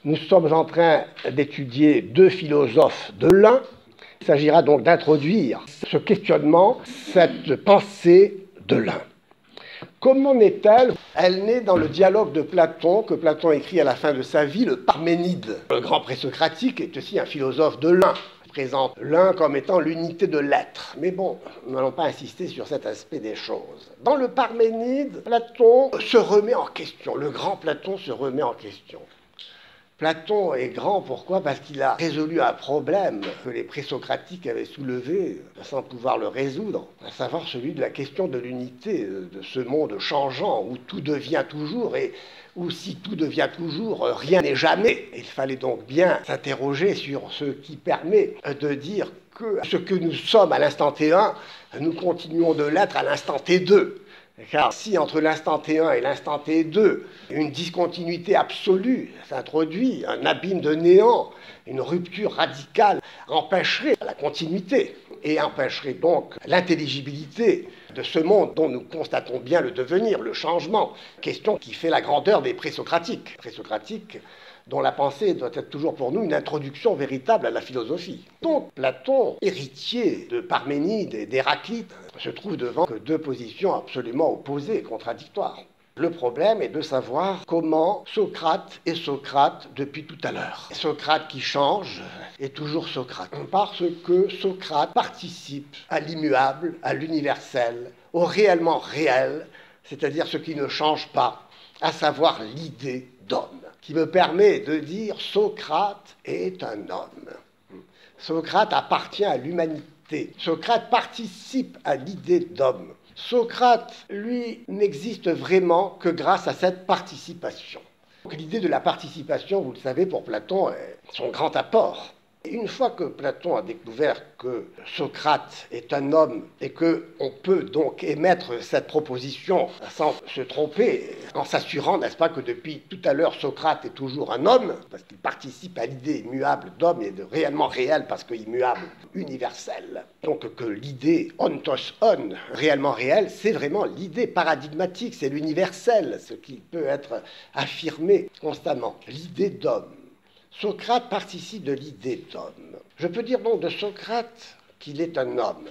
Nous sommes en train d'étudier deux philosophes de l'un. Il s'agira donc d'introduire ce questionnement, cette pensée de l'un. Comment naît-elle? Elle naît dans le dialogue de Platon, que Platon écrit à la fin de sa vie, le Parménide. Le grand présocratique est aussi un philosophe de l'un. Il présente l'un comme étant l'unité de l'être. Mais bon, nous n'allons pas insister sur cet aspect des choses. Dans le Parménide, Platon se remet en question. Le grand Platon se remet en question. Platon est grand, pourquoi? Parce qu'il a résolu un problème que les présocratiques avaient soulevé sans pouvoir le résoudre, à savoir celui de la question de l'unité de ce monde changeant où tout devient toujours et où si tout devient toujours, rien n'est jamais. Il fallait donc bien s'interroger sur ce qui permet de dire que ce que nous sommes à l'instant T1, nous continuons de l'être à l'instant T2. Car si entre l'instant T1 et l'instant T2, une discontinuité absolue s'introduit, un abîme de néant, une rupture radicale empêcherait la continuité et empêcherait donc l'intelligibilité de ce monde dont nous constatons bien le devenir, le changement, question qui fait la grandeur des présocratiques. Présocratiques dont la pensée doit être toujours pour nous une introduction véritable à la philosophie. Donc Platon, héritier de Parménide et d'Héraclite, se trouve devant deux positions absolument opposées et contradictoires. Le problème est de savoir comment Socrate est Socrate depuis tout à l'heure. Socrate qui change est toujours Socrate, parce que Socrate participe à l'immuable, à l'universel, au réellement réel, c'est-à-dire ce qui ne change pas, à savoir l'idée d'homme, qui me permet de dire Socrate est un homme. Socrate appartient à l'humanité. Socrate participe à l'idée d'homme. Socrate, lui, n'existe vraiment que grâce à cette participation. L'idée de la participation, vous le savez, pour Platon, est son grand apport. Et une fois que Platon a découvert que Socrate est un homme et qu'on peut donc émettre cette proposition sans se tromper, en s'assurant, n'est-ce pas, que depuis tout à l'heure, Socrate est toujours un homme, parce qu'il participe à l'idée immuable d'homme et de réellement réel, parce qu'immuable, universel. Donc que l'idée ontos on, réellement réel, c'est vraiment l'idée paradigmatique, c'est l'universel, ce qui peut être affirmé constamment, l'idée d'homme. Socrate participe de l'idée d'homme. Je peux dire donc de Socrate qu'il est un homme.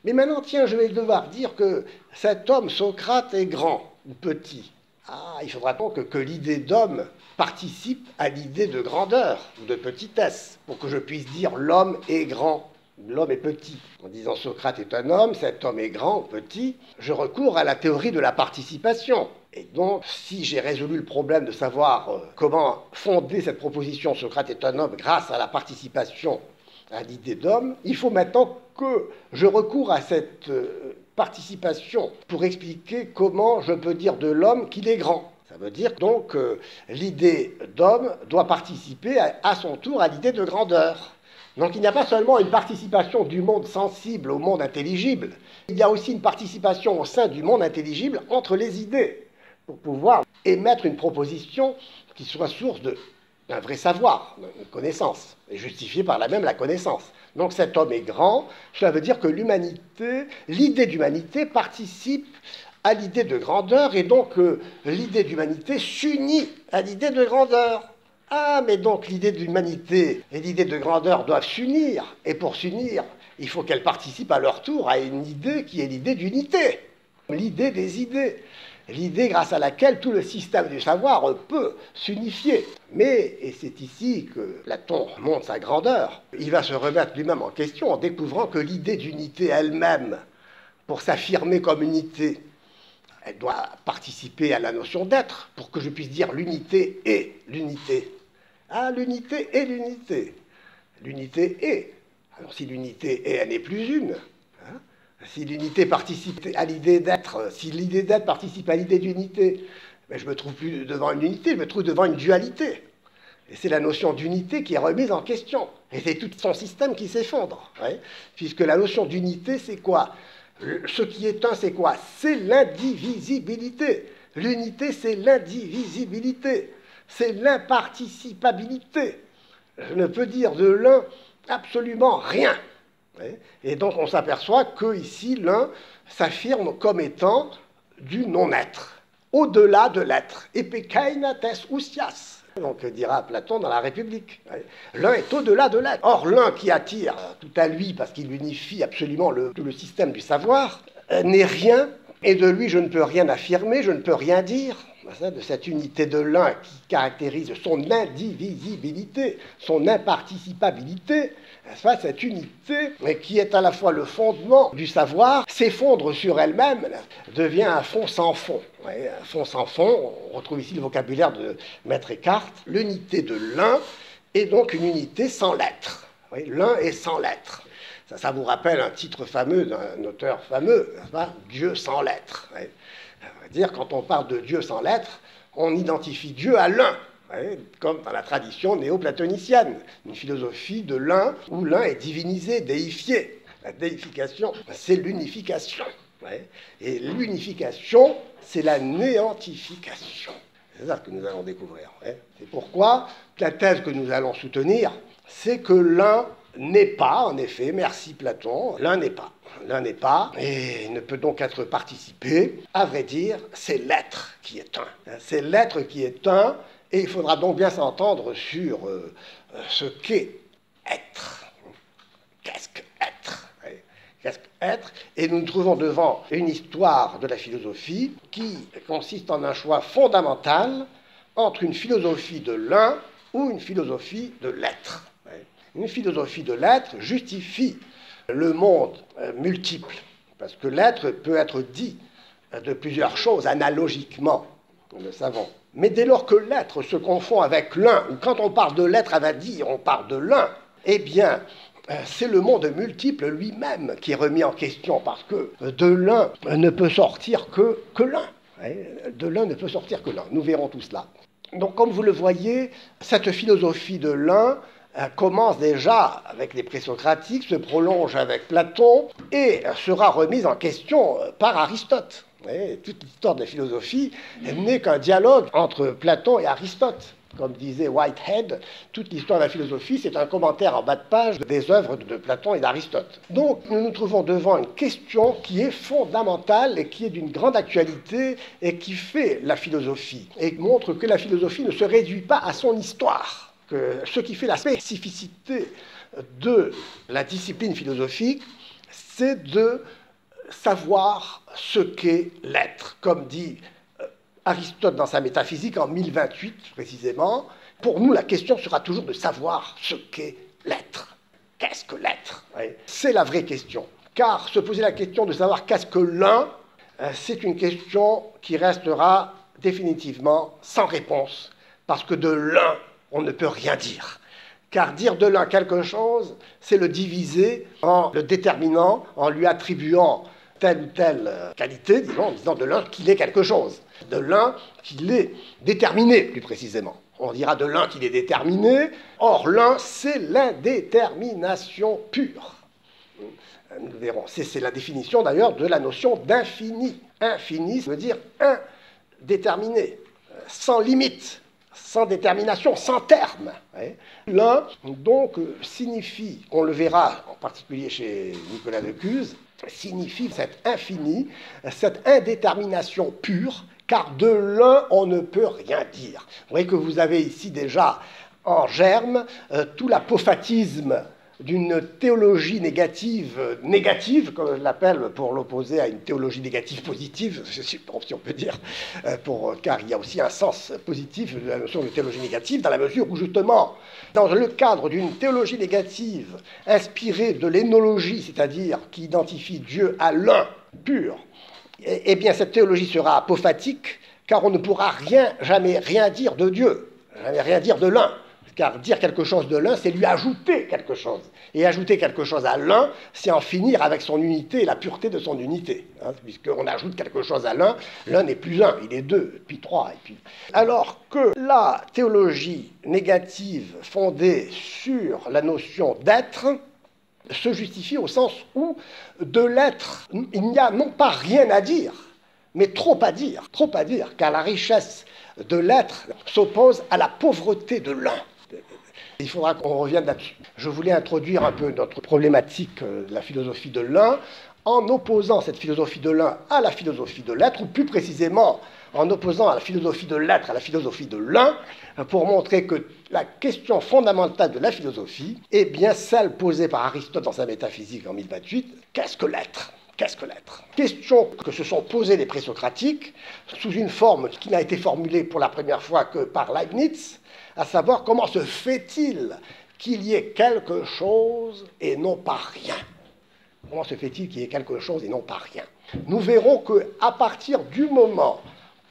Mais maintenant, tiens, je vais devoir dire que cet homme, Socrate, est grand ou petit. Ah, il faudra donc que l'idée d'homme participe à l'idée de grandeur ou de petitesse, pour que je puisse dire l'homme est grand, l'homme est petit. En disant Socrate est un homme, cet homme est grand ou petit, je recours à la théorie de la participation. Et donc, si j'ai résolu le problème de savoir comment fonder cette proposition Socrate est un homme grâce à la participation à l'idée d'homme, il faut maintenant que je recours à cette participation pour expliquer comment je peux dire de l'homme qu'il est grand. Ça veut dire donc que l'idée d'homme doit participer à son tour à l'idée de grandeur. Donc il n'y a pas seulement une participation du monde sensible au monde intelligible, il y a aussi une participation au sein du monde intelligible entre les idées, pour pouvoir émettre une proposition qui soit source d'un vrai savoir, d'une connaissance, et justifiée par là même la connaissance. Donc cet homme est grand, cela veut dire que l'idée d'humanité participe à l'idée de grandeur, et donc l'idée d'humanité s'unit à l'idée de grandeur. Ah, mais donc l'idée d'humanité et l'idée de grandeur doivent s'unir, et pour s'unir, il faut qu'elles participent à leur tour à une idée qui est l'idée d'unité, l'idée des idées. L'idée grâce à laquelle tout le système du savoir peut s'unifier. Mais, et c'est ici que Platon montre sa grandeur, il va se remettre lui-même en question en découvrant que l'idée d'unité elle-même, pour s'affirmer comme unité, elle doit participer à la notion d'être, pour que je puisse dire l'unité est l'unité. Ah, l'unité est l'unité. L'unité est. Alors si l'unité est, elle n'est plus une. Si l'unité participe à l'idée d'être, si l'idée d'être participe à l'idée d'unité, ben je ne me trouve plus devant une unité, je me trouve devant une dualité. Et c'est la notion d'unité qui est remise en question. Et c'est tout son système qui s'effondre. Puisque la notion d'unité, c'est quoi? Ce qui est un, c'est quoi? C'est l'indivisibilité. L'unité, c'est l'indivisibilité. C'est l'imparticipabilité. Je ne peux dire de l'un absolument rien. Et donc on s'aperçoit qu'ici l'un s'affirme comme étant du non-être, au-delà de l'être. Epekaina tes ousias. Donc dira Platon dans la République. L'un est au-delà de l'être. Or, l'un qui attire tout à lui parce qu'il unifie absolument tout le système du savoir, n'est rien, et de lui je ne peux rien affirmer, je ne peux rien dire. De cette unité de l'un qui caractérise son indivisibilité, son imparticipabilité, cette unité qui est à la fois le fondement du savoir, s'effondre sur elle-même, devient un fond sans fond. Un fond sans fond, on retrouve ici le vocabulaire de Maître Eckhart, l'unité de l'un est donc une unité sans l'être. L'un est sans l'être. Ça vous rappelle un titre fameux d'un auteur fameux, Dieu sans l'être. Dire quand on parle de Dieu sans l'être, on identifie Dieu à l'un, comme dans la tradition néo-platonicienne, une philosophie de l'un où l'un est divinisé, déifié. La déification, c'est l'unification. Et l'unification, c'est la néantification. C'est ça que nous allons découvrir. C'est pourquoi la thèse que nous allons soutenir, c'est que l'un n'est pas, en effet, merci Platon, l'un n'est pas. L'un n'est pas, et ne peut donc être participé. À vrai dire, c'est l'être qui est un. C'est l'être qui est un, et il faudra donc bien s'entendre sur ce qu'est être. Qu'est-ce que être? Qu'est-ce que être? Et nous nous trouvons devant une histoire de la philosophie qui consiste en un choix fondamental entre une philosophie de l'un ou une philosophie de l'être. Une philosophie de l'être justifie le monde multiple, parce que l'être peut être dit de plusieurs choses analogiquement, nous le savons. Mais dès lors que l'être se confond avec l'un, ou quand on parle de l'être, à vrai dire, on parle de l'un, eh bien, c'est le monde multiple lui-même qui est remis en question, parce que de l'un ne peut sortir que l'un. De l'un ne peut sortir que l'un. Nous verrons tout cela. Donc, comme vous le voyez, cette philosophie de l'un commence déjà avec les présocratiques, se prolonge avec Platon et sera remise en question par Aristote. Toute l'histoire de la philosophie n'est qu'un dialogue entre Platon et Aristote. Comme disait Whitehead, toute l'histoire de la philosophie, c'est un commentaire en bas de page des œuvres de Platon et d'Aristote. Donc nous nous trouvons devant une question qui est fondamentale et qui est d'une grande actualité et qui fait la philosophie et montre que la philosophie ne se réduit pas à son histoire. Que ce qui fait la spécificité de la discipline philosophique, c'est de savoir ce qu'est l'être. Comme dit Aristote dans sa métaphysique en 1028 précisément, pour nous la question sera toujours de savoir ce qu'est l'être. Qu'est-ce que l'être? C'est la vraie question. Car se poser la question de savoir qu'est-ce que l'un, c'est une question qui restera définitivement sans réponse, parce que de l'un, on ne peut rien dire. Car dire de l'un quelque chose, c'est le diviser en le déterminant, en lui attribuant telle ou telle qualité, disons, en disant de l'un qu'il est quelque chose. De l'un qu'il est déterminé, plus précisément. On dira de l'un qu'il est déterminé, or l'un, c'est l'indétermination pure. Nous verrons. C'est la définition d'ailleurs de la notion d'infini. Infini, ça veut dire indéterminé, sans limite. Sans détermination, sans terme. L'un, donc, signifie, on le verra en particulier chez Nicolas de Cuse, signifie cet infini, cette indétermination pure, car de l'un, on ne peut rien dire. Vous voyez que vous avez ici déjà en germe tout l'apophatisme d'une théologie négative, comme je l'appelle pour l'opposer à une théologie négative positive, si on peut dire, car il y a aussi un sens positif de la notion de théologie négative, dans la mesure où justement, dans le cadre d'une théologie négative inspirée de l'énologie, c'est-à-dire qui identifie Dieu à l'un pur, eh bien cette théologie sera apophatique, car on ne pourra jamais rien dire de Dieu, jamais rien dire de l'un. Car dire quelque chose de l'un, c'est lui ajouter quelque chose. Et ajouter quelque chose à l'un, c'est en finir avec son unité et la pureté de son unité. Puisqu'on ajoute quelque chose à l'un, l'un n'est plus un, il est deux, puis trois. Alors que la théologie négative fondée sur la notion d'être se justifie au sens où de l'être, il n'y a non pas rien à dire, mais trop à dire, car la richesse de l'être s'oppose à la pauvreté de l'un. Il faudra qu'on revienne là-dessus. Je voulais introduire un peu notre problématique de la philosophie de l'un en opposant cette philosophie de l'un à la philosophie de l'être, ou plus précisément en opposant à la philosophie de l'être à la philosophie de l'un, pour montrer que la question fondamentale de la philosophie est bien celle posée par Aristote dans sa métaphysique en 1028, qu'est-ce que l'être ? Qu'est-ce que l'être ? Question que se sont posées les présocratiques sous une forme qui n'a été formulée pour la première fois que par Leibniz, à savoir comment se fait-il qu'il y ait quelque chose et non pas rien ? Comment se fait-il qu'il y ait quelque chose et non pas rien ? Nous verrons qu'à partir du moment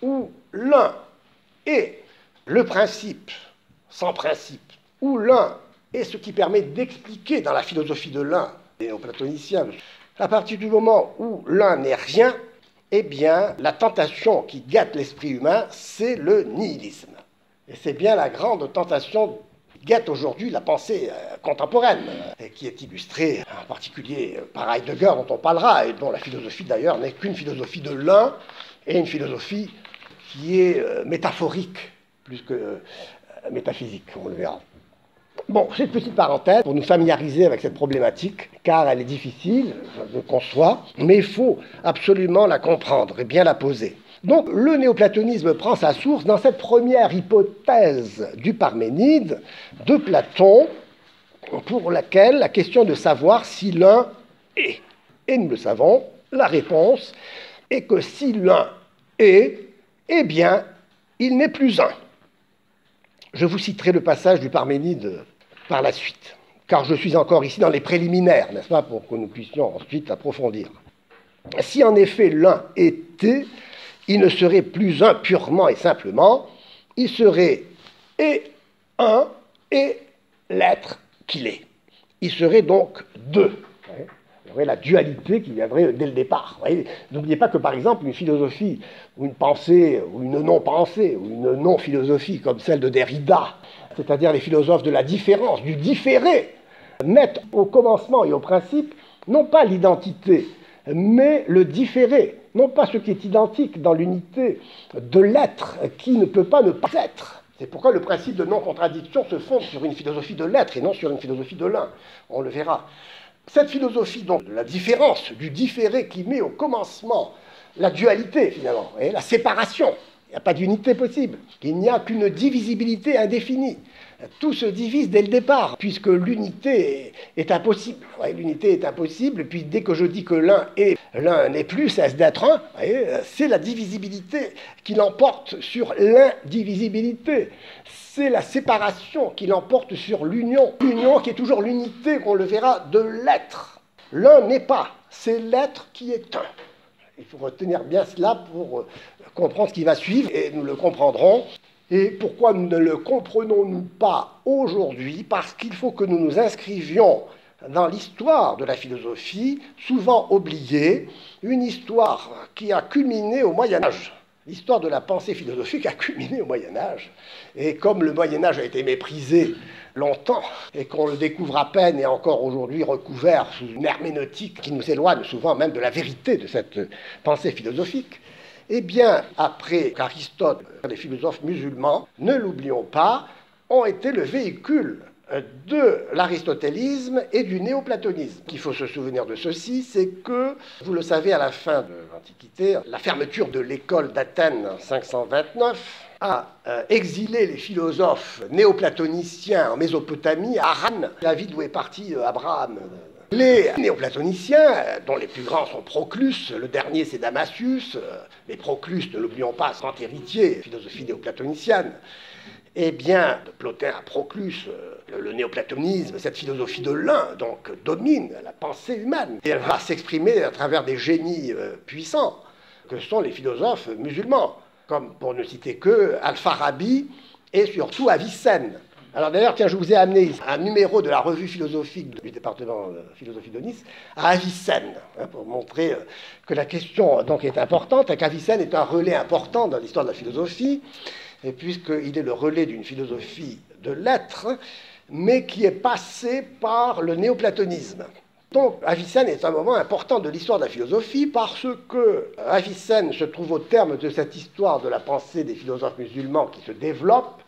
où l'un est le principe sans principe, où l'un est ce qui permet d'expliquer dans la philosophie de l'un, des néoplatoniciens, à partir du moment où l'un n'est rien, eh bien, la tentation qui gâte l'esprit humain, c'est le nihilisme. Et c'est bien la grande tentation qui gâte aujourd'hui la pensée contemporaine, et qui est illustrée en particulier par Heidegger, dont on parlera, et dont la philosophie d'ailleurs n'est qu'une philosophie de l'un, et une philosophie qui est métaphorique, plus que métaphysique, on le verra. Bon, cette petite parenthèse pour nous familiariser avec cette problématique, car elle est difficile, je conçois, mais il faut absolument la comprendre et bien la poser. Donc, le néoplatonisme prend sa source dans cette première hypothèse du Parménide de Platon, pour laquelle la question de savoir si l'un est. Et nous le savons, la réponse est que si l'un est, eh bien, il n'est plus un. Je vous citerai le passage du Parménide par la suite, car je suis encore ici dans les préliminaires, n'est-ce pas, pour que nous puissions ensuite approfondir. Si en effet l'un était, il ne serait plus un purement et simplement, il serait et un et l'être qu'il est. Il serait donc deux. Il y aurait la dualité qui viendrait dès le départ. N'oubliez pas que, par exemple, une philosophie ou une pensée ou une non-pensée ou une non-philosophie comme celle de Derrida, c'est-à-dire les philosophes de la différence, du différé, mettent au commencement et au principe non pas l'identité, mais le différé, non pas ce qui est identique dans l'unité de l'être qui ne peut pas ne pas être. C'est pourquoi le principe de non-contradiction se fonde sur une philosophie de l'être et non sur une philosophie de l'un. On le verra. Cette philosophie donc de la différence, du différé qui met au commencement la dualité finalement, la séparation, il n'y a pas d'unité possible, il n'y a qu'une divisibilité indéfinie. Tout se divise dès le départ, puisque l'unité est impossible. L'unité est impossible, et puis dès que je dis que l'un est, l'un n'est plus, cesse d'être un, c'est la divisibilité qui l'emporte sur l'indivisibilité. C'est la séparation qui l'emporte sur l'union. L'union qui est toujours l'unité, qu'on le verra, de l'être. L'un n'est pas, c'est l'être qui est un. Il faut retenir bien cela pour comprendre ce qui va suivre, et nous le comprendrons. Et pourquoi ne le comprenons-nous pas aujourd'hui? Parce qu'il faut que nous nous inscrivions dans l'histoire de la philosophie, souvent oubliée, une histoire qui a culminé au Moyen-Âge. L'histoire de la pensée philosophique a culminé au Moyen-Âge. Et comme le Moyen-Âge a été méprisé longtemps, et qu'on le découvre à peine et encore aujourd'hui recouvert sous une herméneutique qui nous éloigne souvent même de la vérité de cette pensée philosophique, eh bien, après qu'Aristote, les philosophes musulmans, ne l'oublions pas, ont été le véhicule de l'aristotélisme et du néoplatonisme. Il faut se souvenir de ceci, c'est que, vous le savez, à la fin de l'Antiquité, la fermeture de l'école d'Athènes en 529 a exilé les philosophes néoplatoniciens en Mésopotamie, à Haran, la ville d'où est parti Abraham. Les néoplatoniciens, dont les plus grands sont Proclus, le dernier c'est Damasius, mais Proclus, ne l'oublions pas, grand héritier, philosophie néoplatonicienne, eh bien, de Plotin à Proclus, le néoplatonisme, cette philosophie de l'un, donc, domine la pensée humaine. Et elle va s'exprimer à travers des génies puissants, que sont les philosophes musulmans, comme, pour ne citer que, Al-Farabi et surtout Avicenne. Alors d'ailleurs, tiens, je vous ai amené un numéro de la revue philosophique du département de philosophie de Nice à Avicenne, pour montrer que la question donc, est importante, et qu'Avicenne est un relais important dans l'histoire de la philosophie, et puisqu'il est le relais d'une philosophie de l'être, mais qui est passée par le néoplatonisme. Donc Avicenne est un moment important de l'histoire de la philosophie parce que Avicenne se trouve au terme de cette histoire de la pensée des philosophes musulmans qui se développe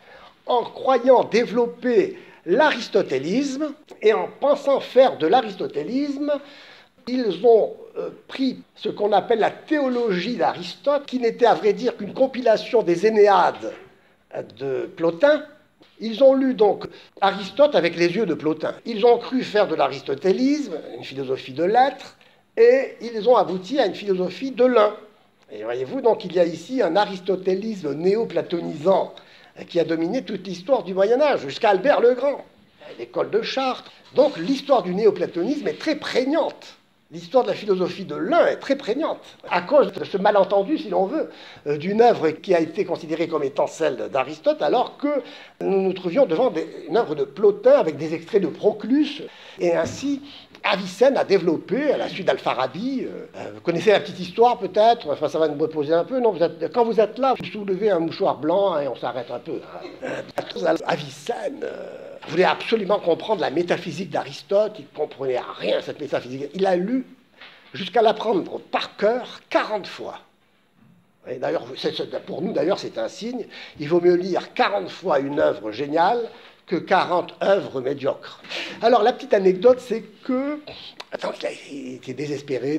en croyant développer l'aristotélisme et en pensant faire de l'aristotélisme Ils ont pris ce qu'on appelle la théologie d'Aristote, qui n'était à vrai dire qu'une compilation des Énéades de Plotin. Ils ont lu donc Aristote avec les yeux de Plotin. Ils ont cru faire de l'aristotélisme, une philosophie de l'être, et ils ont abouti à une philosophie de l'un. Et voyez-vous, donc il y a ici un aristotélisme néo-platonisant qui a dominé toute l'histoire du Moyen-Âge, jusqu'à Albert le Grand, l'école de Chartres. Donc l'histoire du néo-platonisme est très prégnante. L'histoire de la philosophie de l'un est très prégnante, à cause de ce malentendu, si l'on veut, d'une œuvre qui a été considérée comme étant celle d'Aristote, alors que nous nous trouvions devant une œuvre de Plotin avec des extraits de Proclus, et ainsi Avicenne a développé, à la suite d'Al-Farabi, vous connaissez la petite histoire peut-être, enfin ça va nous reposer un peu, non, quand vous êtes là, vous soulevez un mouchoir blanc et on s'arrête un peu. Avicenne voulait absolument comprendre la métaphysique d'Aristote, il ne comprenait rien cette métaphysique, il a lu jusqu'à l'apprendre par cœur 40 fois. Et d'ailleurs, pour nous d'ailleurs c'est un signe, il vaut mieux lire 40 fois une œuvre géniale que 40 œuvres médiocres. Alors la petite anecdote, c'est que il était désespéré.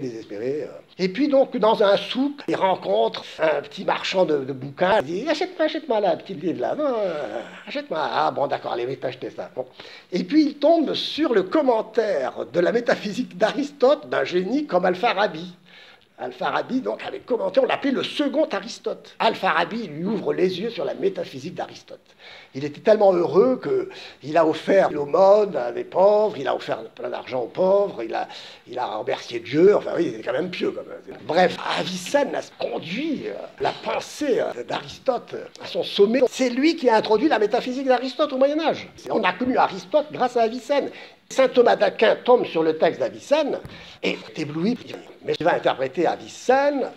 Et puis donc dans un souk, il rencontre un petit marchand de bouquins. Il dit achète-moi là, un petit livre là. Non, achète-moi. Ah bon d'accord, allez, vite acheter ça. Bon. Et puis il tombe sur le commentaire de la métaphysique d'Aristote d'un génie comme Al-Farabi. Al-Farabi, donc, avait commenté, on l'appelait le second Aristote. Al-Farabi lui ouvre les yeux sur la métaphysique d'Aristote. Il était tellement heureux qu'il a offert l'aumône à des pauvres, il a offert plein d'argent aux pauvres, il a remercié Dieu, enfin oui, il était quand même pieux. Bref, Avicenne a conduit la pensée d'Aristote à son sommet. C'est lui qui a introduit la métaphysique d'Aristote au Moyen-Âge. On a connu Aristote grâce à Avicenne. Saint Thomas d'Aquin tombe sur le texte d'Avicenne et est ébloui. Mais il va interpréter Avicenne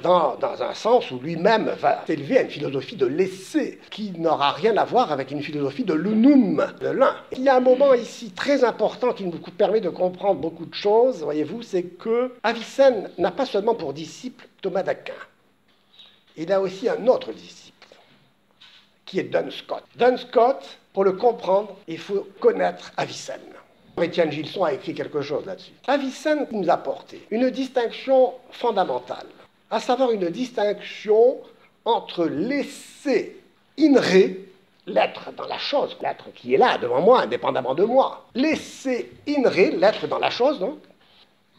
dans un sens où lui-même va s'élever à une philosophie de l'essai qui n'aura rien à voir avec une philosophie de l'unum, de l'un. Il y a un moment ici très important qui nous permet de comprendre beaucoup de choses, voyez-vous, c'est que Avicenne n'a pas seulement pour disciple Thomas d'Aquin. Il a aussi un autre disciple, qui est Duns Scotus. Duns Scotus, pour le comprendre, il faut connaître Avicenne. Étienne Gilson a écrit quelque chose là-dessus. Avicenne nous a porté une distinction fondamentale, à savoir une distinction entre l'essai in re, l'être dans la chose, l'être qui est là devant moi, indépendamment de moi, l'essai in re, l'être dans la chose donc,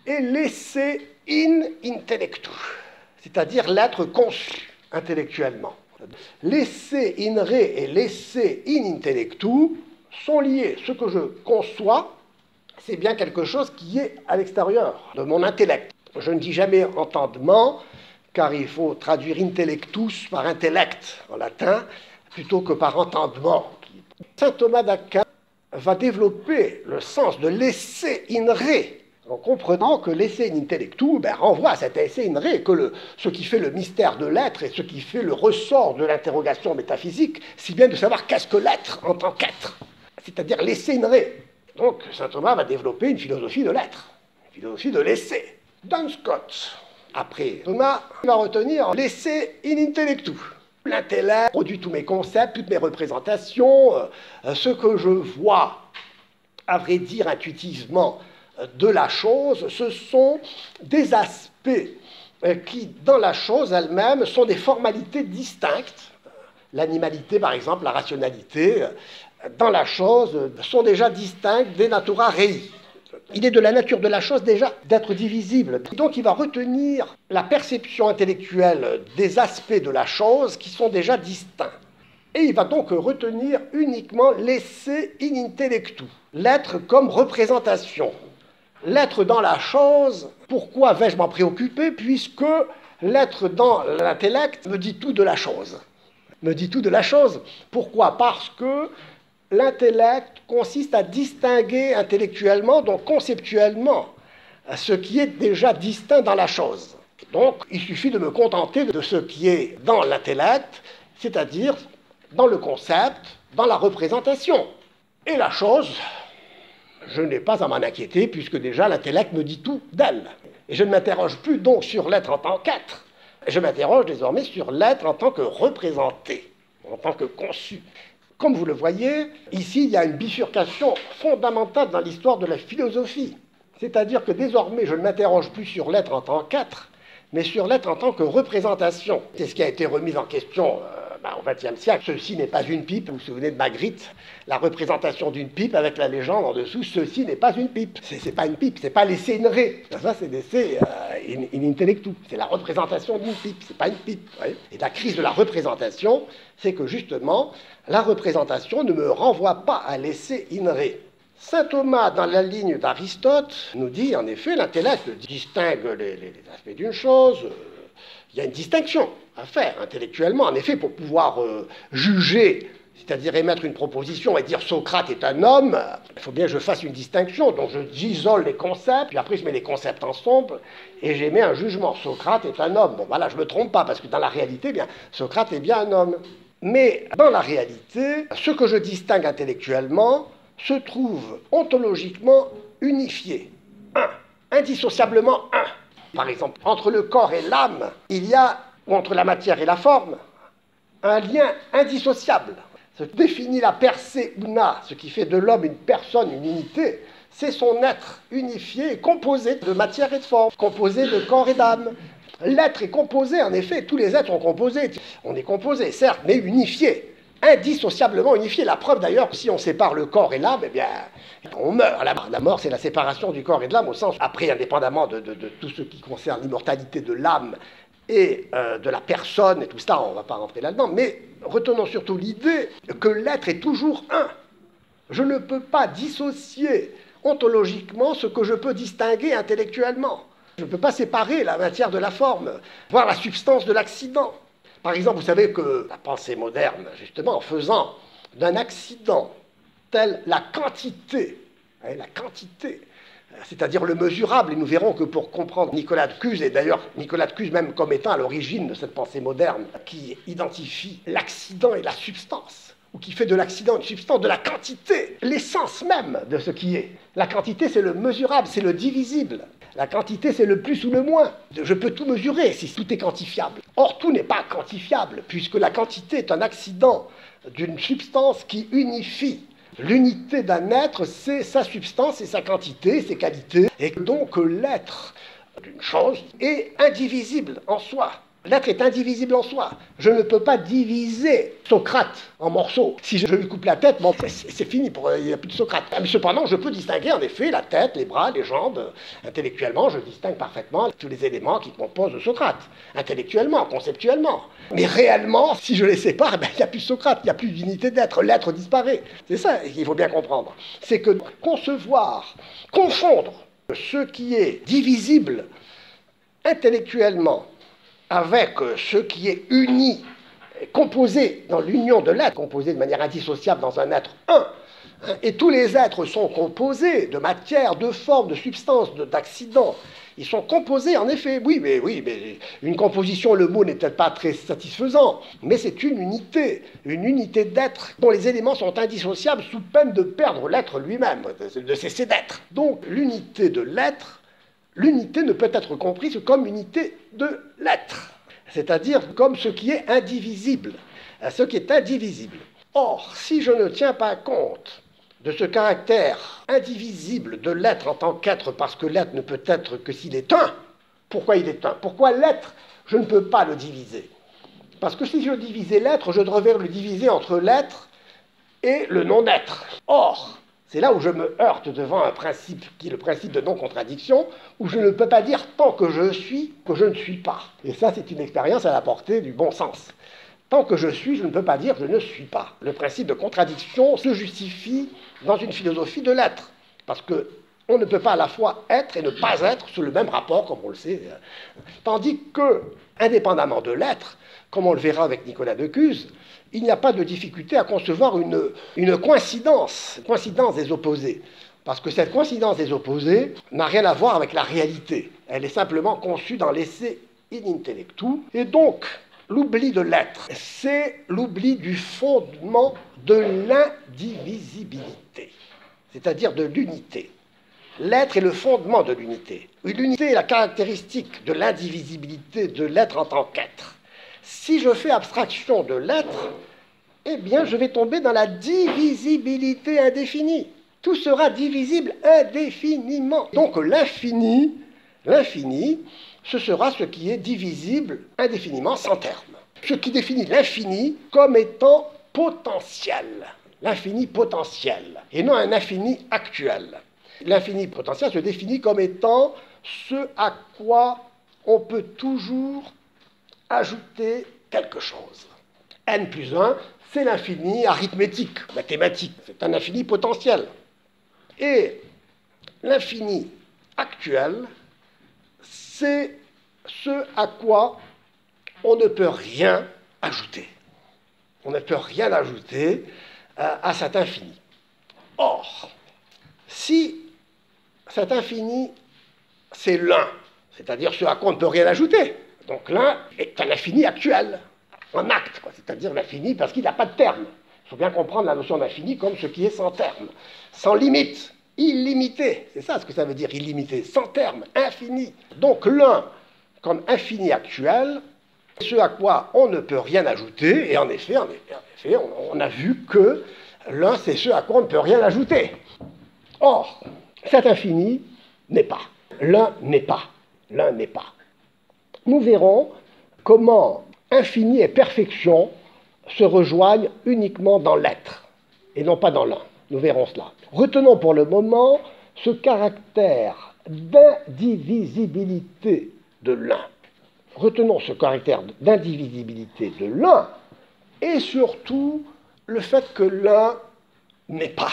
et l'essai in intellectu, c'est-à-dire l'être conçu intellectuellement. L'essai in re et l'essai in intellectu sont liés. Ce que je conçois, c'est bien quelque chose qui est à l'extérieur de mon intellect. Je ne dis jamais entendement, car il faut traduire intellectus par intellect en latin, plutôt que par entendement. Saint Thomas d'Aquin va développer le sens de l'essai in re, en comprenant que l'essai in intellectu renvoie à cet essai in re, que ce qui fait le mystère de l'être et ce qui fait le ressort de l'interrogation métaphysique, si bien de savoir qu'est-ce que l'être en tant qu'être, c'est-à-dire l'essai in re. Donc, saint Thomas va développer une philosophie de l'être, une philosophie de l'essai. Duns Scotus, après Thomas, va retenir l'essai in intellectu. L'intellect produit tous mes concepts, toutes mes représentations, ce que je vois, à vrai dire intuitivement, de la chose, ce sont des aspects qui, dans la chose elle-même, sont des formalités distinctes. L'animalité, par exemple, la rationalité, dans la chose, sont déjà distinctes des natura rei. Il est de la nature de la chose déjà d'être divisible. Donc il va retenir la perception intellectuelle des aspects de la chose qui sont déjà distincts. Et il va donc retenir uniquement l'essai in intellectu, l'être comme représentation. L'être dans la chose, pourquoi vais-je m'en préoccuper, puisque l'être dans l'intellect me dit tout de la chose. Me dit tout de la chose. Pourquoi? Parce que l'intellect consiste à distinguer intellectuellement, donc conceptuellement, ce qui est déjà distinct dans la chose. Donc, il suffit de me contenter de ce qui est dans l'intellect, c'est-à-dire dans le concept, dans la représentation. Et la chose, je n'ai pas à m'en inquiéter, puisque déjà l'intellect me dit tout d'elle. Et je ne m'interroge plus donc sur l'être en tant qu'être, je m'interroge désormais sur l'être en tant que représenté, en tant que conçu. Comme vous le voyez, ici, il y a une bifurcation fondamentale dans l'histoire de la philosophie. C'est-à-dire que désormais, je ne m'interroge plus sur l'être en tant qu'être, mais sur l'être en tant que représentation. C'est ce qui a été remis en question au XXe siècle. Ceci n'est pas une pipe. Vous vous souvenez de Magritte, la représentation d'une pipe avec la légende en dessous, ceci n'est pas une pipe. C'est pas une pipe, c'est pas l'essai inré. Ça, c'est l'essai in intellectu. C'est la représentation d'une pipe, c'est pas une pipe. Ouais. Et la crise de la représentation, c'est que justement, la représentation ne me renvoie pas à l'essai inré. Saint Thomas, dans la ligne d'Aristote, nous dit en effet l'intellect distingue les aspects d'une chose. Il y a une distinction à faire intellectuellement, en effet, pour pouvoir juger, c'est-à-dire émettre une proposition et dire Socrate est un homme, il faut bien que je fasse une distinction. Donc j'isole les concepts, puis après je mets les concepts ensemble et j'émets un jugement. Socrate est un homme. Bon voilà, je ne me trompe pas, parce que dans la réalité, bien, Socrate est bien un homme. Mais dans la réalité, ce que je distingue intellectuellement se trouve ontologiquement unifié. Indissociablement un. Par exemple, entre le corps et l'âme, il y a, ou entre la matière et la forme, un lien indissociable. Ce qui définit la percée una, ce qui fait de l'homme une personne, une unité, c'est son être unifié et composé de matière et de forme, composé de corps et d'âme. L'être est composé, en effet, tous les êtres sont composés. On est composé, certes, mais unifié. Indissociablement unifié. La preuve d'ailleurs, si on sépare le corps et l'âme, eh bien, on meurt. La mort, c'est la séparation du corps et de l'âme, au sens, après, indépendamment de tout ce qui concerne l'immortalité de l'âme et de la personne, et tout ça, on ne va pas rentrer là-dedans, mais retenons surtout l'idée que l'être est toujours un. Je ne peux pas dissocier ontologiquement ce que je peux distinguer intellectuellement. Je ne peux pas séparer la matière de la forme, voire la substance de l'accident. Par exemple, vous savez que la pensée moderne, justement, en faisant d'un accident tel la quantité, c'est-à-dire le mesurable, et nous verrons que pour comprendre Nicolas de Cuse, et d'ailleurs Nicolas de Cuse même comme étant à l'origine de cette pensée moderne, qui identifie l'accident et la substance, ou qui fait de l'accident une substance, de la quantité, l'essence même de ce qui est. La quantité, c'est le mesurable, c'est le divisible. La quantité, c'est le plus ou le moins. Je peux tout mesurer si tout est quantifiable. Or, tout n'est pas quantifiable, puisque la quantité est un accident d'une substance qui unifie. L'unité d'un être, c'est sa substance et sa quantité, ses qualités. Et donc, l'être d'une chose est indivisible en soi. L'être est indivisible en soi. Je ne peux pas diviser Socrate en morceaux. Si je lui coupe la tête, bon, c'est fini, il n'y a plus de Socrate. Mais cependant, je peux distinguer en effet la tête, les bras, les jambes. Intellectuellement, je distingue parfaitement tous les éléments qui composent Socrate. Intellectuellement, conceptuellement. Mais réellement, si je les sépare, il n'y a plus Socrate, il n'y a plus d'unité d'être. L'être disparaît. C'est ça qu'il faut bien comprendre. C'est que concevoir, confondre ce qui est divisible intellectuellement avec ce qui est uni, composé dans l'union de l'être, composé de manière indissociable dans un être un, et tous les êtres sont composés de matière, de forme, de substance, d'accidents. Ils sont composés, en effet, oui, mais une composition, le mot n'est peut-être pas très satisfaisant, mais c'est une unité d'être dont les éléments sont indissociables sous peine de perdre l'être lui-même, de cesser d'être. Donc l'unité de l'être, l'unité ne peut être comprise comme unité de l'être, c'est-à-dire comme ce qui est indivisible, ce qui est indivisible. Or, si je ne tiens pas compte de ce caractère indivisible de l'être en tant qu'être, parce que l'être ne peut être que s'il est un, pourquoi il est un? Pourquoi l'être, je ne peux pas le diviser? Parce que si je divisais l'être, je devrais le diviser entre l'être et le non-être. Or, c'est là où je me heurte devant un principe qui est le principe de non-contradiction, où je ne peux pas dire tant que je suis, que je ne suis pas. Et ça, c'est une expérience à la portée du bon sens. Tant que je suis, je ne peux pas dire je ne suis pas. Le principe de contradiction se justifie dans une philosophie de l'être. Parce qu'on ne peut pas à la fois être et ne pas être sous le même rapport, comme on le sait. Tandis que, indépendamment de l'être, comme on le verra avec Nicolas de Cuse, il n'y a pas de difficulté à concevoir une coïncidence des opposés. Parce que cette coïncidence des opposés n'a rien à voir avec la réalité. Elle est simplement conçue dans l'essai in intellectu. Et donc, l'oubli de l'être, c'est l'oubli du fondement de l'indivisibilité, c'est-à-dire de l'unité. L'être est le fondement de l'unité. L'unité est la caractéristique de l'indivisibilité de l'être en tant qu'être. Si je fais abstraction de l'être, eh bien, je vais tomber dans la divisibilité indéfinie. tout sera divisible indéfiniment. Donc l'infini, ce sera ce qui est divisible indéfiniment sans terme. Ce qui définit l'infini comme étant potentiel. L'infini potentiel, et non un infini actuel. L'infini potentiel se définit comme étant ce à quoi on peut toujours ajouter quelque chose. N plus 1, c'est l'infini arithmétique, mathématique, c'est un infini potentiel. Et l'infini actuel, c'est ce à quoi on ne peut rien ajouter. On ne peut rien ajouter à cet infini. Or, si cet infini, c'est l'un, c'est-à-dire ce à quoi on ne peut rien ajouter, donc l'un est un infini actuel, en acte, c'est-à-dire l'infini parce qu'il n'a pas de terme. Il faut bien comprendre la notion d'infini comme ce qui est sans terme, sans limite, illimité. C'est ça ce que ça veut dire, illimité, sans terme, infini. Donc l'un, comme infini actuel, ce à quoi on ne peut rien ajouter, et en effet, on a vu que l'un, c'est ce à quoi on ne peut rien ajouter. Or, cet infini n'est pas. L'un n'est pas. L'un n'est pas. Nous verrons comment infini et perfection se rejoignent uniquement dans l'être, et non pas dans l'un. Nous verrons cela. Retenons pour le moment ce caractère d'indivisibilité de l'un. Retenons ce caractère d'indivisibilité de l'un, et surtout le fait que l'un n'est pas.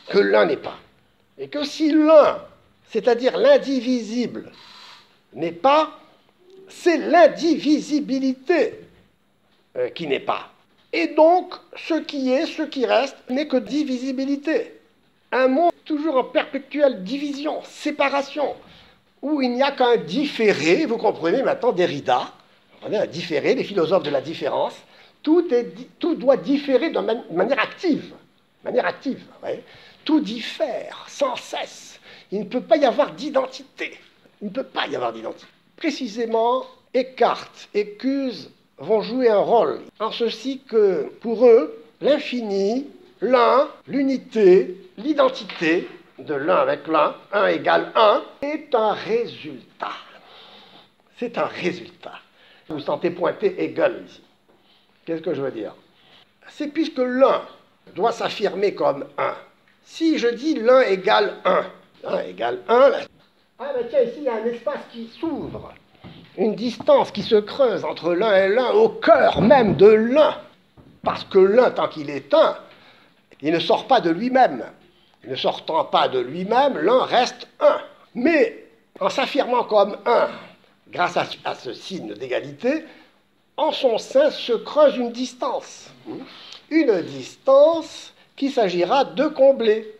Que l'un n'est pas. Et que si l'un, c'est-à-dire l'indivisible, n'est pas, c'est l'indivisibilité qui n'est pas. Et donc, ce qui est, ce qui reste, n'est que divisibilité. Un monde toujours en perpétuelle division, séparation, où il n'y a qu'un différé, vous comprenez maintenant Derrida, un différé, les philosophes de la différence, tout doit différer de manière active. Ouais. Tout diffère sans cesse. Il ne peut pas y avoir d'identité. Il ne peut pas y avoir d'identité. Précisément, Eckhart et Cuse vont jouer un rôle, en ceci que, pour eux, l'infini, l'un, l'unité, l'identité de l'un avec l'un, 1 égale 1, est un résultat. C'est un résultat. Vous vous sentez pointer Hegel ici. Qu'est-ce que je veux dire? C'est puisque l'un doit s'affirmer comme 1. Si je dis l'un égale 1, 1 égale 1, ah ben tiens, ici il y a un espace qui s'ouvre, une distance qui se creuse entre l'un et l'un au cœur même de l'un. Parce que l'un, tant qu'il est un, il ne sort pas de lui-même. Ne sortant pas de lui-même, l'un reste un. Mais en s'affirmant comme un, grâce à ce signe d'égalité, en son sein se creuse une distance. Une distance qu'il s'agira de combler.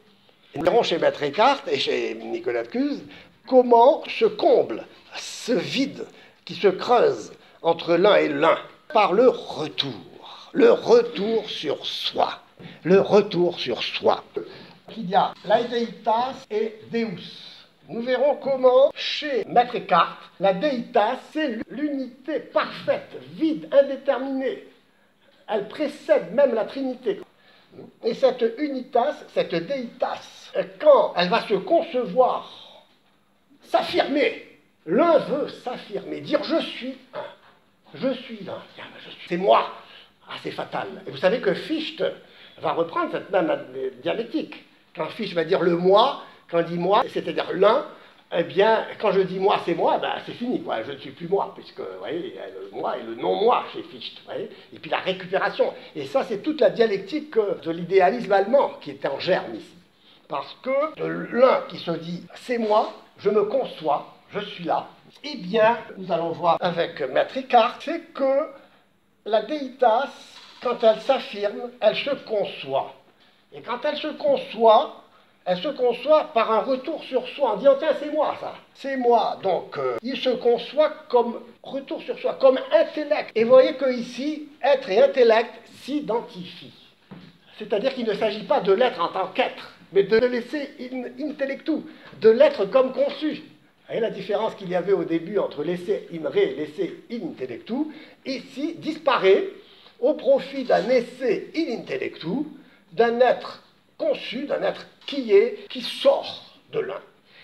Nous verrons chez Maître Eckhart et chez Nicolas de Cuse comment se comble ce vide qui se creuse entre l'un et l'un par le retour sur soi. Le retour sur soi. Il y a l'aideitas et Deus. Nous verrons comment, chez Maître Eckhart, la deitas, c'est l'unité parfaite, vide, indéterminée. Elle précède même la Trinité. Et cette unitas, cette deitas, quand elle va se concevoir, s'affirmer, l'un veut s'affirmer, dire je suis un, je suis l'un, c'est moi. Ah, c'est fatal. Et vous savez que Fichte va reprendre cette même dialectique. Quand Fichte va dire le moi, quand il dit moi, c'est-à-dire l'un, eh bien, quand je dis moi, c'est moi, ben, c'est fini, quoi. Je ne suis plus moi, puisque, vous voyez, il y a le moi et le non-moi chez Fichte, vous voyez. Et puis la récupération. Et ça, c'est toute la dialectique de l'idéalisme allemand qui était en germe ici. Parce que l'un qui se dit c'est moi, je me conçois, je suis là, eh bien, nous allons voir avec Maître Eckhart, c'est que la deitas, quand elle s'affirme, elle se conçoit. Et quand elle se conçoit par un retour sur soi, en disant tiens, c'est moi ça, c'est moi. Donc, il se conçoit comme retour sur soi, comme intellect. Et vous voyez qu'ici, être et intellect s'identifient. C'est-à-dire qu'il ne s'agit pas de l'être en tant qu'être, mais de laisser intellectu, de l'être comme conçu. Vous voyez la différence qu'il y avait au début entre l'essai in re et l'essai in intellectu, ici disparaît au profit d'un essai in intellectu, d'un être conçu d'un être qui sort de l'un.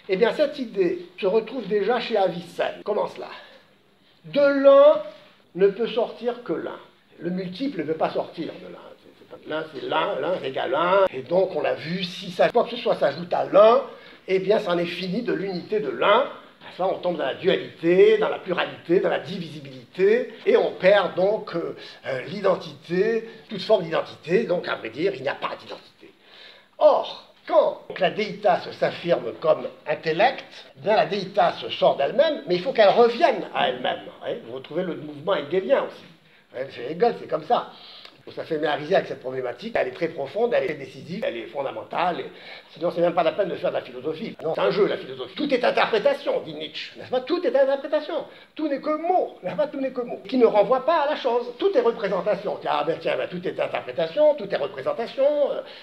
Eh bien, cette idée se retrouve déjà chez Avicenne. Comment cela? De l'un ne peut sortir que l'un. Le multiple ne peut pas sortir de l'un. L'un, c'est l'un, l'un égale 1. Et donc, on l'a vu, si ça, quoi que ce soit s'ajoute à l'un, eh bien, c'en est fini de l'unité de l'un. Ça, on tombe dans la dualité, dans la pluralité, dans la divisibilité, et on perd donc l'identité, toute forme d'identité. Donc, à vrai dire, il n'y a pas d'identité. Or, quand la déitas s'affirme comme intellect, bien la déitas sort d'elle-même, mais il faut qu'elle revienne à elle-même. Vous retrouvez le mouvement hegelien aussi. Chez Hegel, c'est comme ça. Il faut se familiariser avec cette problématique. Elle est très profonde, elle est décisive, elle est fondamentale. Sinon, c'est même pas la peine de faire de la philosophie. Non, c'est un jeu, la philosophie. Tout est interprétation, dit Nietzsche. N'est-ce pas? Tout est interprétation. Tout n'est que mots. N'est-ce pas? Tout n'est que mots. Qui ne renvoie pas à la chose. Tout est représentation. Tout est interprétation, tout est représentation.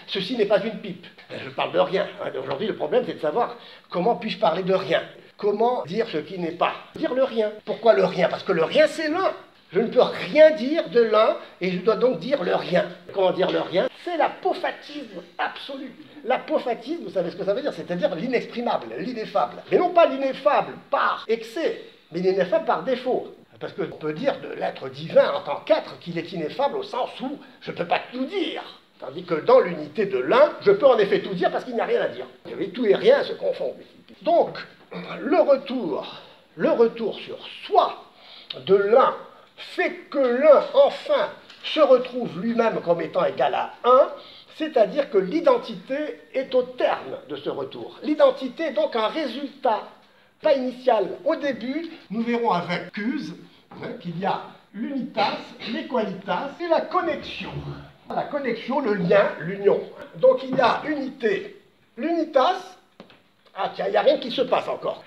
Ceci n'est pas une pipe. Je parle de rien. Aujourd'hui, le problème, c'est de savoir comment puis-je parler de rien. Comment dire ce qui n'est pas? Dire le rien. Pourquoi le rien? Parce que le rien, c'est l'un. Je ne peux rien dire de l'un, et je dois donc dire le rien. Comment dire le rien? C'est l'apophatisme absolu. L'apophatisme, vous savez ce que ça veut dire? C'est-à-dire l'inexprimable, l'ineffable. Mais non pas l'ineffable par excès, mais l'ineffable par défaut. Parce qu'on peut dire de l'être divin en tant qu'être qu'il est ineffable au sens où je ne peux pas tout dire. Tandis que dans l'unité de l'un, je peux en effet tout dire parce qu'il n'y a rien à dire. Et tout et rien se confondent. Donc, le retour sur soi de l'un fait que l'un, enfin, se retrouve lui-même comme étant égal à 1, c'est-à-dire que l'identité est au terme de ce retour. L'identité est donc un résultat, pas initial. Au début, nous verrons avec Cuse qu'il y a l'unitas, l'équalitas et la connexion. La connexion, le lien, l'union. Donc il y a unité. L'unitas, ah tiens, il n'y a rien qui se passe encore.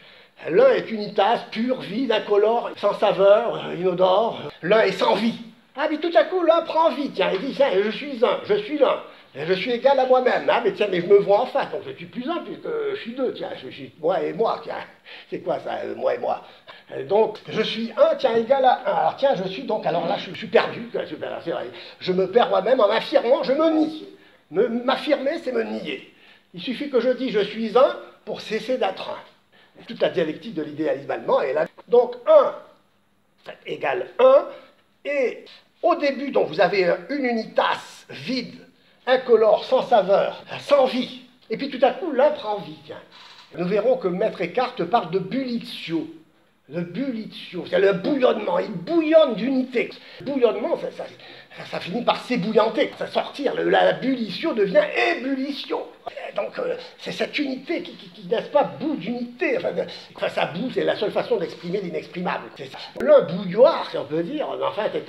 L'un est unitas, pur, vide, incolore, sans saveur, inodore. L'un est sans vie. Ah, mais tout à coup, l'un prend vie, tiens, il dit, tiens, je suis un, je suis l'un, je suis égal à moi-même. Ah, mais tiens, mais je me vois en face, donc je suis plus un, puisque je suis deux, tiens, je suis moi et moi, tiens. C'est quoi ça, moi et moi? Donc, je suis un, tiens, égal à un. Alors, tiens, je suis donc, alors là, je suis perdu, c'est vrai. Je me perds moi-même en m'affirmant, je me nie. M'affirmer, c'est me nier. Il suffit que je dise je suis un pour cesser d'être un. Toute la dialectique de l'idéalisme allemand est là. Donc 1 égale 1, et au début, donc, vous avez une unitas vide, incolore, sans saveur, sans vie. Et puis tout à coup, l'un prend vie. Tiens. Nous verrons que Maître Eckhart parle de bullitio. Le bullitio, c'est le bouillonnement, il bouillonne d'unité. Bouillonnement, ça finit par s'ébouillanter, ça sortir, la bullitio devient ébullition. Donc c'est cette unité qui n'est-ce pas, bout d'unité. Enfin, ça bout, c'est la seule façon d'exprimer l'inexprimable. L'un bouilloire, si on peut dire, en fait,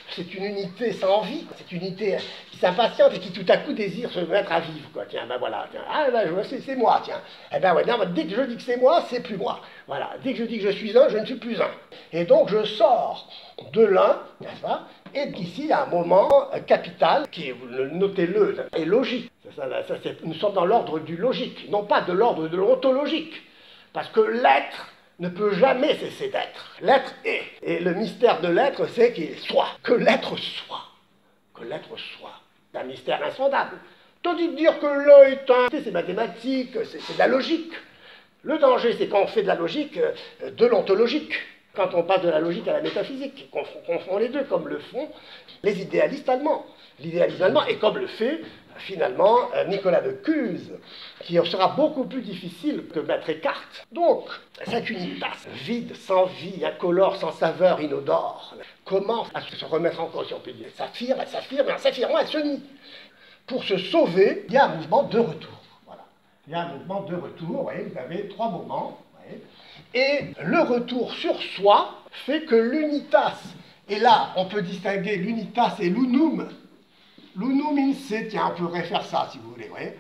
c'est une unité sans vie, c'est une unité qui s'impatiente et qui tout à coup désire se mettre à vivre. Quoi. Tiens, ben voilà, tiens. Ah ben c'est moi, tiens. Eh ben ouais, non, dès que je dis que c'est moi, c'est plus moi. Voilà, dès que je dis que je suis un, je ne suis plus un. Et donc je sors de l'un, n'est-ce pas? Et d'ici, il y a un moment capital qui, notez-le, est logique. Nous sommes dans l'ordre du logique, non pas de l'ordre de l'ontologique. Parce que l'être ne peut jamais cesser d'être. L'être est. Et le mystère de l'être, c'est qu'il soit. Que l'être soit. Que l'être soit. C'est un mystère insondable. Tandis de dire que l'un est un, c'est mathématique, c'est de la logique. Le danger, c'est quand on fait de la logique, de l'ontologique. Quand on passe de la logique à la métaphysique, qu'on confond les deux, comme le font les idéalistes allemands. L'idéalisme allemand, et comme le fait, finalement, Nicolas de Cuse, qui sera beaucoup plus difficile que Maître Eckhart. Donc, cette unitas, vide, sans vie, incolore, sans saveur, inodore, commence à se remettre en cause, si on peut dire. Elle s'affirme, et en s'affirmant, elle se nie. Pour se sauver, il y a un mouvement de retour. Voilà. Il y a un mouvement de retour, vous voyez, vous avez 3 moments. Et le retour sur soi fait que l'unitas, et là on peut distinguer l'unitas et l'unum. L'unum in se, tiens, on pourrait faire ça si vous voulez, voyez.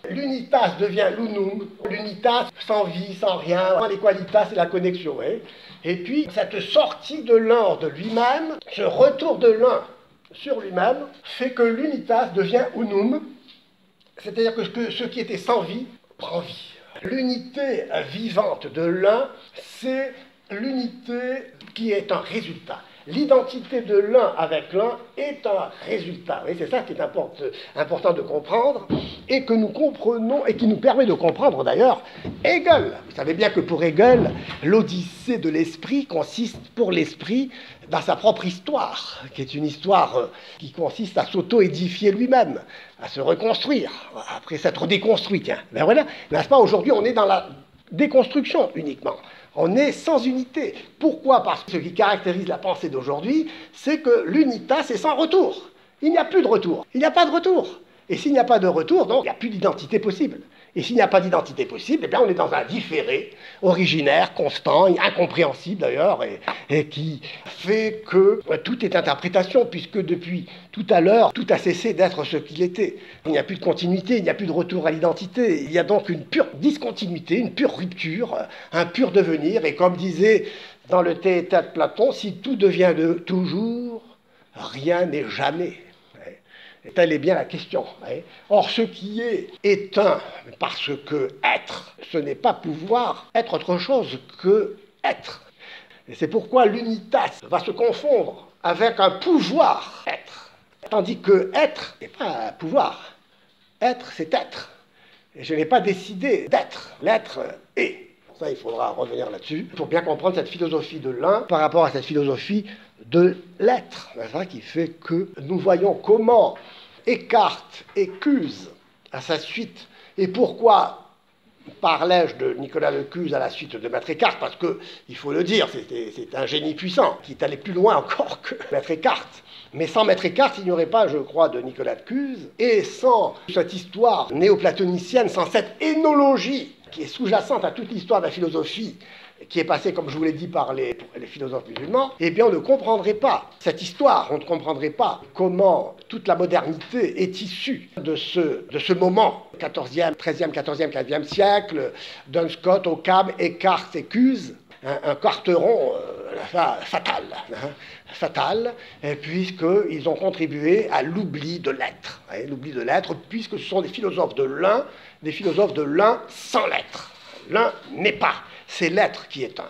L'unitas devient l'unum, l'unitas sans vie, sans rien, l'équalitas et la connexion, voyez. Et puis cette sortie de l'un de lui-même, ce retour de l'un sur lui-même, fait que l'unitas devient unum, c'est-à-dire que ce qui était sans vie prend vie. L'unité vivante de l'un, c'est l'unité qui est un résultat. L'identité de l'un avec l'un est un résultat. Et c'est ça qui est important de comprendre et que nous comprenons et qui nous permet de comprendre d'ailleurs Hegel. Vous savez bien que pour Hegel, l'odyssée de l'esprit consiste pour l'esprit dans sa propre histoire, qui est une histoire qui consiste à s'auto-édifier lui-même, à se reconstruire, après s'être déconstruit. Tiens, ben voilà, n'est-ce pas, aujourd'hui on est dans la déconstruction uniquement. On est sans unité. Pourquoi? Parce que ce qui caractérise la pensée d'aujourd'hui, c'est que l'unitas, c'est sans retour. Il n'y a plus de retour. Il n'y a pas de retour. Et s'il n'y a pas de retour, donc il n'y a plus d'identité possible. Et s'il n'y a pas d'identité possible, eh bien on est dans un différé originaire, constant, incompréhensible d'ailleurs, et qui fait que tout est interprétation, puisque depuis tout à l'heure, tout a cessé d'être ce qu'il était. Il n'y a plus de continuité, il n'y a plus de retour à l'identité. Il y a donc une pure discontinuité, une pure rupture, un pur devenir. Et comme disait dans le Thééta de Platon, si tout devient de toujours, rien n'est jamais. Telle est bien la question. Or, ce qui est un, parce que être, ce n'est pas pouvoir être autre chose que être. Et c'est pourquoi l'unitas va se confondre avec un pouvoir être. Tandis que être n'est pas un pouvoir. Être, c'est être. Et je n'ai pas décidé d'être. L'être est. Ça, il faudra revenir là-dessus pour bien comprendre cette philosophie de l'un par rapport à cette philosophie de l'être. C'est ça qui fait que nous voyons comment Eckhart écuse à sa suite. Et pourquoi parlais-je de Nicolas Lecuse à la suite de Maître Eckhart? Parce que, il faut le dire, c'est un génie puissant qui est allé plus loin encore que Maître Eckhart. Mais sans Maître Eckhart, il n'y aurait pas, je crois, de Nicolas Lecuse. Et sans cette histoire néoplatonicienne, sans cette énologie qui est sous-jacente à toute l'histoire de la philosophie, qui est passée, comme je vous l'ai dit, par les philosophes musulmans, eh bien on ne comprendrait pas cette histoire, on ne comprendrait pas comment toute la modernité est issue de ce moment, 14e, 13e, 14e, 15e siècle, Duns Scott, Occam, Eckhart, Ecuse, un carteron fatal, puisqu'ils ont contribué à l'oubli de l'être, puisque ce sont des philosophes de l'un sans l'être. L'un n'est pas, c'est l'être qui est un.